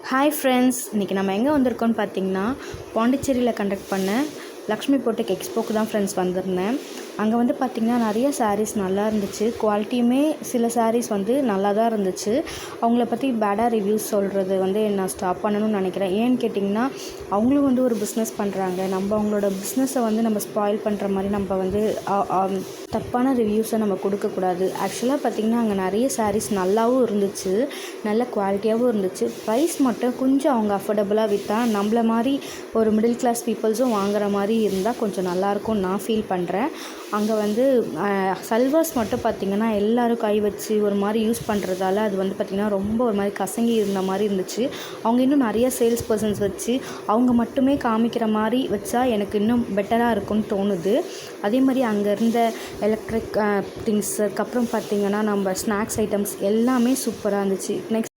Hi friends, இன்றைக்கி நம்ம எங்கே வந்திருக்கோம்னு பார்த்தீங்கன்னா பாண்டிச்சேரியில் கண்டக்ட் பண்ண லக்ஷ்மி போட்டெக் எக்ஸ்போக்கு தான் ஃப்ரெண்ட்ஸ் வந்திருந்தேன். அங்கே வந்து பார்த்திங்கன்னா நிறைய சாரீஸ் நல்லா இருந்துச்சு. குவாலிட்டியுமே சில சாரீஸ் வந்து நல்லா தான் இருந்துச்சு. அவங்கள பற்றி பேடாக ரிவ்யூஸ் சொல்கிறது வந்து நான் ஸ்டாப் பண்ணணும்னு நினைக்கிறேன். ஏன்னு கேட்டிங்கன்னா அவங்களும் வந்து ஒரு பிஸ்னஸ் பண்ணுறாங்க. நம்ம அவங்களோட பிஸ்னஸை வந்து நம்ம ஸ்பாயில் பண்ணுற மாதிரி நம்ம வந்து தப்பான ரிவ்யூஸை நம்ம கொடுக்கக்கூடாது. ஆக்சுவலாக பார்த்திங்கன்னா அங்கே நிறைய சாரீஸ் நல்லாவும் இருந்துச்சு, நல்ல குவாலிட்டியாகவும் இருந்துச்சு. ப்ரைஸ் மட்டும் கொஞ்சம் அவங்க அஃபோர்டபுளாக விற்றா நம்மள மாதிரி ஒரு மிடில் கிளாஸ் பீப்புள்ஸும் வாங்குற மாதிரி இருந்தால் கொஞ்சம் நல்லாயிருக்கும்னு நான் ஃபீல் பண்ணுறேன். அங்கே வந்து சல்வார்ஸ் மட்டும் பார்த்திங்கன்னா எல்லோரும் கை வச்சு ஒரு மாதிரி யூஸ் பண்ணுறதால அது வந்து பார்த்திங்கன்னா ரொம்ப ஒரு மாதிரி கசங்கி இருந்த மாதிரி இருந்துச்சு. அவங்க இன்னும் நிறைய சேல்ஸ் பர்சன்ஸ் வச்சு அவங்க மட்டுமே காமிக்கிற மாதிரி வச்சா எனக்கு இன்னும் பெட்டராக இருக்கும்னு தோணுது. அதே மாதிரி அங்கே இருந்த எலக்ட்ரிக் திங்ஸ், அதுக்கப்புறம் பார்த்திங்கன்னா நம்ம ஸ்நாக்ஸ் ஐட்டம்ஸ் எல்லாமே சூப்பராக இருந்துச்சு. நெக்ஸ்ட்